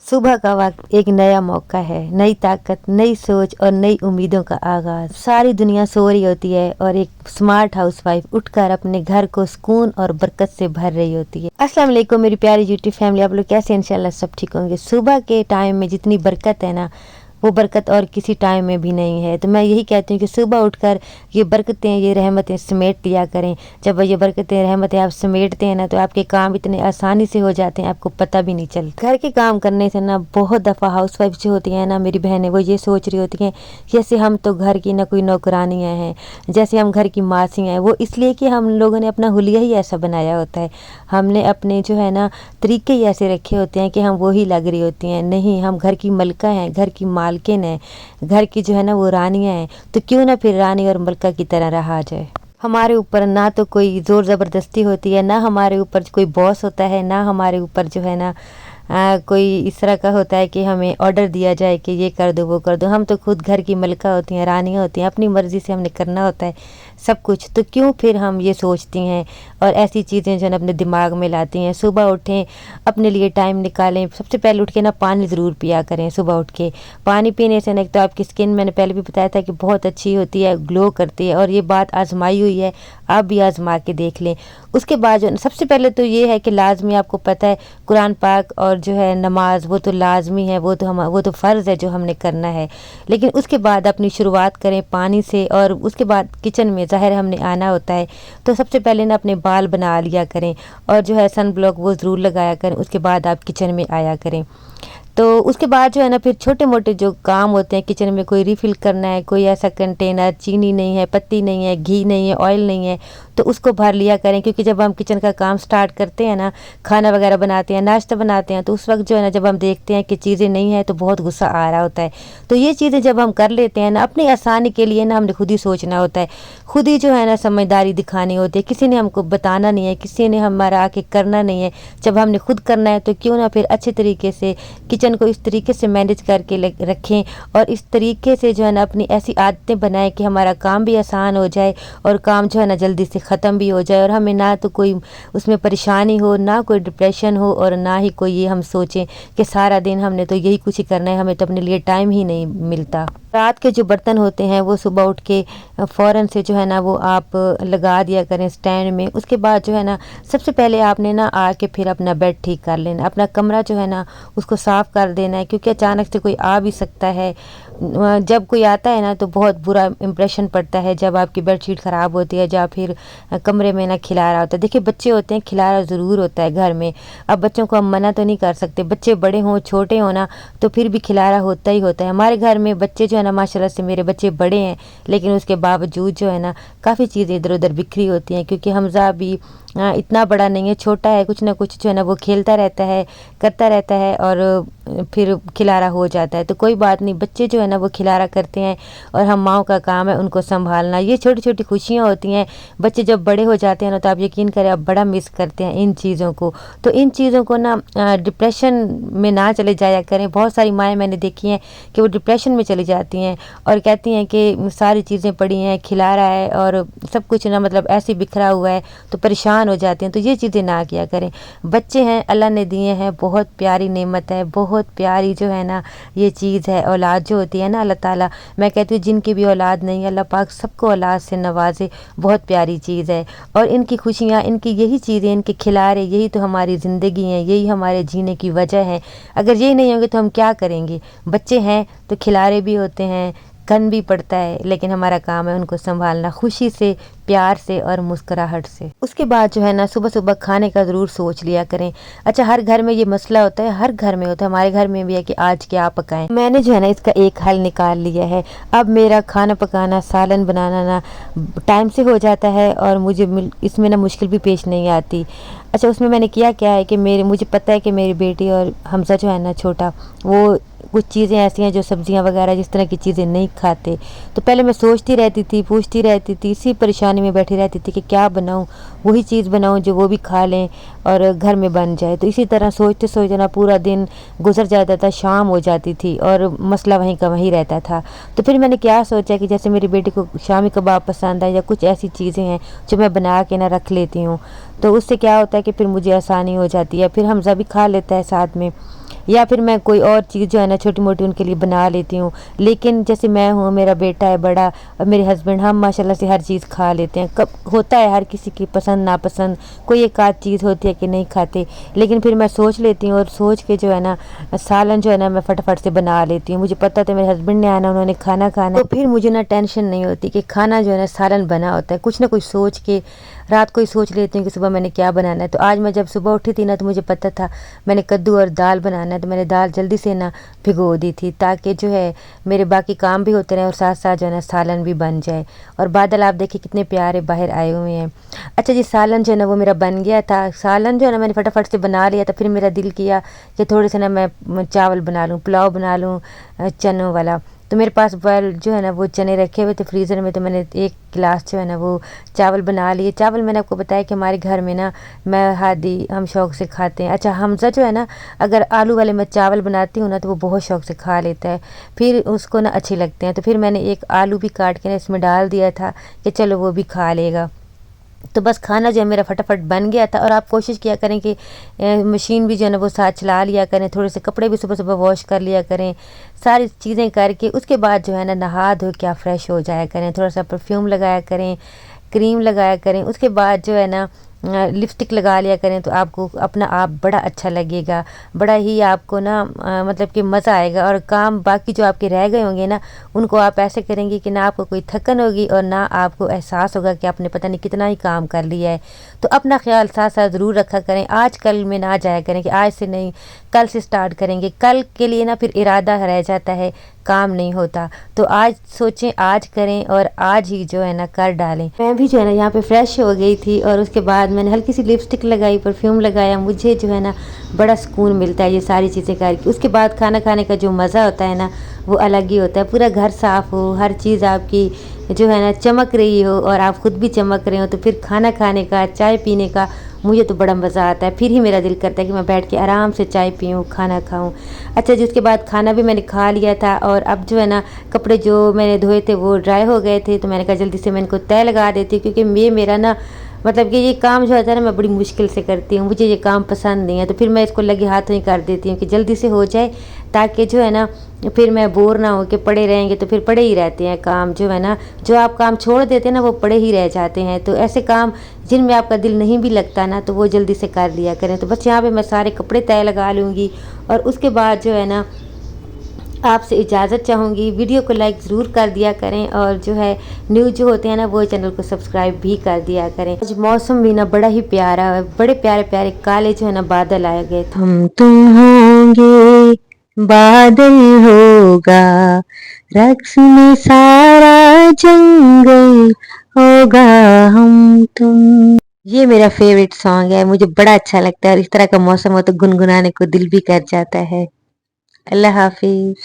सुबह का वक्त एक नया मौका है, नई ताकत, नई सोच और नई उम्मीदों का आगाज। सारी दुनिया सो रही होती है और एक स्मार्ट हाउसवाइफ उठकर अपने घर को सुकून और बरकत से भर रही होती है। अस्सलाम वालेकुम मेरी प्यारी यूट्यूब फैमिली, आप लोग कैसे हैं? इंशाल्लाह सब ठीक होंगे। सुबह के टाइम में जितनी बरकत है ना, वो बरकत और किसी टाइम में भी नहीं है। तो मैं यही कहती हूँ कि सुबह उठकर ये बरकतें, ये रहमतें समेट लिया करें। जब ये बरकतें, रहमतें आप समेटते हैं ना, तो आपके काम इतने आसानी से हो जाते हैं, आपको पता भी नहीं चलता। घर के काम करने से ना बहुत दफ़ा हाउसवाइफ जो होती हैं ना, मेरी बहनें, वो ये सोच रही होती हैं जैसे हम तो घर की ना कोई नौकरानियाँ हैं, जैसे हम घर की मासी हैं। वो इसलिए कि हम लोगों ने अपना हुलिया ही ऐसा बनाया होता है, हमने अपने जो है ना तरीके ही ऐसे रखे होते हैं कि हम वो ही लग रही होती हैं। नहीं, हम घर की मलका हैं, घर की मालकिन है, घर की जो है ना वो रानियाँ हैं। तो क्यों ना फिर रानी और मलका की तरह रहा जाए। हमारे ऊपर ना तो कोई ज़ोर ज़बरदस्ती होती है, ना हमारे ऊपर कोई बॉस होता है, ना हमारे ऊपर जो है ना कोई इस तरह का होता है कि हमें ऑर्डर दिया जाए कि ये कर दो वो कर दो। हम तो खुद घर की मलका होती हैं, रानियाँ होती हैं, अपनी मर्ज़ी से हमने करना होता है सब कुछ। तो क्यों फिर हम ये सोचती हैं और ऐसी चीज़ें जो है ना अपने दिमाग में लाती हैं। सुबह उठें, अपने लिए टाइम निकालें। सबसे पहले उठ के ना पानी ज़रूर पिया करें। सुबह उठ के पानी पीने से ना एक तो आपकी स्किन, मैंने पहले भी बताया था कि बहुत अच्छी होती है, ग्लो करती है, और ये बात आजमाई हुई है, आप भी आजमा के देख लें। उसके बाद जो सबसे पहले तो ये है कि लाजमी, आपको पता है कुरान पाक और जो है नमाज, वो तो लाजमी है, वो तो फ़र्ज़ है जो हमने करना है। लेकिन उसके बाद अपनी शुरुआत करें पानी से, और उसके बाद किचन में ज़ाहिर हमने आना होता है। तो सबसे पहले ना अपने बाल बना लिया करें, और जो है सन ब्लॉक वो ज़रूर लगाया करें। उसके बाद आप किचन में आया करें। तो उसके बाद जो है ना फिर छोटे मोटे जो काम होते हैं किचन में, कोई रिफ़िल करना है, कोई ऐसा कंटेनर, चीनी नहीं है, पत्ती नहीं है, घी नहीं है, ऑयल नहीं है, तो उसको भर लिया करें। क्योंकि जब हम किचन का काम स्टार्ट करते हैं ना, खाना वगैरह बनाते हैं, नाश्ता बनाते हैं, तो उस वक्त जो है ना जब हम देखते हैं कि चीज़ें नहीं हैं तो बहुत गुस्सा आ रहा होता है। तो ये चीज़ें जब हम कर लेते हैं ना, अपनी आसानी के लिए ना हमने खुद ही सोचना होता है, खुद ही जो है ना समझदारी दिखानी होती है। किसी ने हमको बताना नहीं है, किसी ने हमारा आके करना नहीं है। जब हमने खुद करना है तो क्यों ना फिर अच्छे तरीके से किचन को इस तरीके से मैनेज करके रखें, और इस तरीके से जो है ना अपनी ऐसी आदतें बनाएं कि हमारा काम भी आसान हो जाए और काम जो है ना जल्दी से ख़त्म भी हो जाए, और हमें ना तो कोई उसमें परेशानी हो, ना कोई डिप्रेशन हो, और ना ही कोई ये हम सोचें कि सारा दिन हमने तो यही कुछ ही करना है, हमें तो अपने लिए टाइम ही नहीं मिलता। रात के जो बर्तन होते हैं वो सुबह उठ के फ़ौरन से जो है ना वो आप लगा दिया करें स्टैंड में। उसके बाद जो है ना सबसे पहले आपने ना आके फिर अपना बेड ठीक कर लेना, अपना कमरा जो है ना उसको साफ़ कर देना है। क्योंकि अचानक से कोई आ भी सकता है, जब कोई आता है ना तो बहुत बुरा इम्प्रेशन पड़ता है जब आपकी बेडशीट ख़राब होती है, या फिर कमरे में ना खिलारा होता है। देखिए बच्चे होते हैं, खिलारा ज़रूर होता है घर में। अब बच्चों को हम मना तो नहीं कर सकते, बच्चे बड़े हों छोटे हों ना, तो फिर भी खिलारा होता ही होता है। हमारे घर में बच्चे जो है ना, माशाल्लाह से मेरे बच्चे बड़े हैं, लेकिन उसके बावजूद जो है ना काफ़ी चीज़ें इधर उधर बिखरी होती हैं। क्योंकि हमज़ा भी इतना बड़ा नहीं है, छोटा है, कुछ ना कुछ जो है ना वो खेलता रहता है, करता रहता है, और फिर खिलारा हो जाता है। तो कोई बात नहीं, बच्चे जो है ना वो खिलारा करते हैं, और हम माओ का काम है उनको संभालना। ये छोटी छोटी खुशियाँ होती हैं। बच्चे जब बड़े हो जाते हैं ना, तो आप यकीन करें आप बड़ा मिस करते हैं इन चीज़ों को। तो इन चीज़ों को ना डिप्रेशन में ना चले जाया करें। बहुत सारी माएँ मैंने देखी हैं कि वो डिप्रेशन में चली जाती हैं और कहती हैं कि सारी चीज़ें पड़ी हैं, खिलारा है और सब कुछ ना मतलब ऐसे बिखरा हुआ है, तो परेशान हो जाते हैं। तो ये चीज़ें ना किया करें। बच्चे हैं, अल्लाह ने दिए हैं, बहुत प्यारी नेमत है, बहुत प्यारी जो है ना ये चीज़ है। औलाद जो होती है ना, अल्लाह ताला, मैं कहती हूँ जिनकी भी औलाद नहीं है, अल्लाह पाक सबको औलाद से नवाजे, बहुत प्यारी चीज़ है। और इनकी खुशियाँ, इनकी यही चीज़ें, इनके खिलारे, यही तो हमारी ज़िंदगी है, यही हमारे जीने की वजह है। अगर यही नहीं होंगे तो हम क्या करेंगे? बच्चे हैं तो खिलारे भी होते हैं, कन भी पड़ता है, लेकिन हमारा काम है उनको संभालना खुशी से, प्यार से और मुस्कुराहट से। उसके बाद जो है ना सुबह सुबह खाने का ज़रूर सोच लिया करें। अच्छा, हर घर में ये मसला होता है, हर घर में होता है, हमारे घर में भी है कि आज क्या पकाएं। मैंने जो है ना इसका एक हल निकाल लिया है। अब मेरा खाना पकाना, सालन बनाना ना टाइम से हो जाता है, और मुझे इसमें ना मुश्किल भी पेश नहीं आती। अच्छा, उसमें मैंने किया क्या है कि मुझे पता है कि मेरी बेटी और हमज़ा जो है ना छोटा, वो कुछ चीज़ें ऐसी हैं जो सब्जियां वगैरह जिस तरह की चीज़ें नहीं खाते। तो पहले मैं सोचती रहती थी, पूछती रहती थी, इसी परेशानी में बैठी रहती थी कि क्या बनाऊं, वही चीज़ बनाऊं जो वो भी खा लें और घर में बन जाए। तो इसी तरह सोचते सोचते ना पूरा दिन गुजर जाता था, शाम हो जाती थी और मसला वहीं का वहीं रहता था। तो फिर मैंने क्या सोचा कि जैसे मेरी बेटी को शामी कबाब पसंद है या कुछ ऐसी चीज़ें हैं जो मैं बना के ना रख लेती हूँ, तो उससे क्या होता है कि फिर मुझे आसानी हो जाती है, फिर हमज़ा भी खा लेता है साथ में। या फिर मैं कोई और चीज़ जो है ना छोटी मोटी उनके लिए बना लेती हूँ। लेकिन जैसे मैं हूँ, मेरा बेटा है बड़ा और मेरे हस्बैंड, हम माशाल्लाह से हर चीज़ खा लेते हैं। कब होता है हर किसी की पसंद नापसंद, कोई एक आध चीज़ होती है कि नहीं खाते, लेकिन फिर मैं सोच लेती हूँ और सोच के जो है ना सालन जो है ना मैं फटाफट से बना लेती हूँ। मुझे पता था मेरे हस्बैंड ने आना, उन्होंने खाना खाना, तो फिर मुझे ना टेंशन नहीं होती कि खाना जो है ना सालन बना होता है। कुछ ना कुछ सोच के रात को ही सोच लेती हूँ कि सुबह मैंने क्या बनाना है। तो आज मैं जब सुबह उठी थी ना तो मुझे पता था मैंने कद्दू और दाल बनाना है, तो मैंने दाल जल्दी से ना भिगो दी थी ताकि जो है मेरे बाकी काम भी होते रहे और साथ साथ जो है ना सालन भी बन जाए। और बादल आप देखिए कितने प्यारे बाहर आए हुए हैं। अच्छा जी, सालन जो है ना वो मेरा बन गया था। सालन जो है ना मैंने फटाफट से बना लिया था। फिर मेरा दिल किया कि थोड़े से ना मैं चावल बना लूँ, पुलाव बना लूँ चनों वाला। तो मेरे पास बॉयल जो है ना वो चने रखे हुए थे फ्रीज़र में, तो मैंने एक गिलास जो है ना वो चावल बना लिए। चावल मैंने आपको बताया कि हमारे घर में ना मैं हादी हम शौक़ से खाते हैं। अच्छा, हमज़ा जो है ना अगर आलू वाले मैं चावल बनाती हूँ ना तो वो बहुत शौक़ से खा लेता है, फिर उसको ना अच्छे लगते हैं। तो फिर मैंने एक आलू भी काट के ना इसमें डाल दिया था कि चलो वो भी खा लेगा। तो बस खाना जो है मेरा फटाफट बन गया था। और आप कोशिश किया करें कि मशीन भी जो है ना वो साथ चला लिया करें, थोड़े से कपड़े भी सुबह सुबह वॉश कर लिया करें। सारी चीज़ें करके उसके बाद जो है ना नहा धो क्या फ्रेश हो जाया करें, थोड़ा सा परफ्यूम लगाया करें, क्रीम लगाया करें। उसके बाद जो है ना लिपस्टिक लगा लिया करें तो आपको अपना आप बड़ा अच्छा लगेगा, बड़ा ही आपको ना मतलब कि मज़ा आएगा। और काम बाकी जो आपके रह गए होंगे ना उनको आप ऐसे करेंगे कि ना आपको कोई थकन होगी और ना आपको एहसास होगा कि आपने पता नहीं कितना ही काम कर लिया है। तो अपना ख्याल साथ साथ ज़रूर रखा करें। आज कल में ना जाया करें कि आज से नहीं कल से स्टार्ट करेंगे, कल के लिए ना फिर इरादा रह जाता है, काम नहीं होता। तो आज सोचें, आज करें और आज ही जो है ना कर डालें। मैं भी जो है ना यहाँ पे फ्रेश हो गई थी और उसके बाद मैंने हल्की सी लिपस्टिक लगाई, परफ्यूम लगाया। मुझे जो है ना बड़ा सुकून मिलता है ये सारी चीज़ें करके। उसके बाद खाना खाने का जो मज़ा होता है ना वो अलग ही होता है। पूरा घर साफ़ हो, हर चीज़ आपकी जो है ना चमक रही हो और आप ख़ुद भी चमक रहे हो, तो फिर खाना खाने का, चाय पीने का मुझे तो बड़ा मज़ा आता है। फिर ही मेरा दिल करता है कि मैं बैठ के आराम से चाय पीऊँ, खाना खाऊँ। अच्छा जी, उसके बाद खाना भी मैंने खा लिया था और अब जो है ना कपड़े जो मैंने धोए थे वो ड्राई हो गए थे, तो मैंने कहा जल्दी से मैं इनको तय लगा देती हूँ, क्योंकि ये मेरा ना मतलब कि ये काम जो होता है ना मैं बड़ी मुश्किल से करती हूँ, मुझे ये काम पसंद नहीं है। तो फिर मैं इसको लगे हाथों ही कर देती हूँ कि जल्दी से हो जाए, ताकि जो है ना फिर मैं बोर ना हो के पड़े रहेंगे तो फिर पड़े ही रहते हैं काम जो है ना, जो आप काम छोड़ देते हैं ना वो पड़े ही रह जाते हैं। तो ऐसे काम जिनमें आपका दिल नहीं भी लगता ना तो वो जल्दी से कर लिया करें। तो बस यहाँ पे मैं सारे कपड़े तय लगा लूँगी और उसके बाद जो है ना आपसे इजाज़त चाहूँगी। वीडियो को लाइक ज़रूर कर दिया करें और जो है न्यूज़ जो होते हैं ना वो चैनल को सब्सक्राइब भी कर दिया करें। आज मौसम भी ना बड़ा ही प्यारा है, बड़े प्यारे प्यारे काले जो है ना बादल आए गए। हम तुम होंगे, बादल होगा, रक्स में सारा जंगल होगा, हम तुम। ये मेरा फेवरेट सॉन्ग है, मुझे बड़ा अच्छा लगता है और इस तरह का मौसम हो तो गुनगुनाने को दिल भी कर जाता है। अल्लाह हाफिज।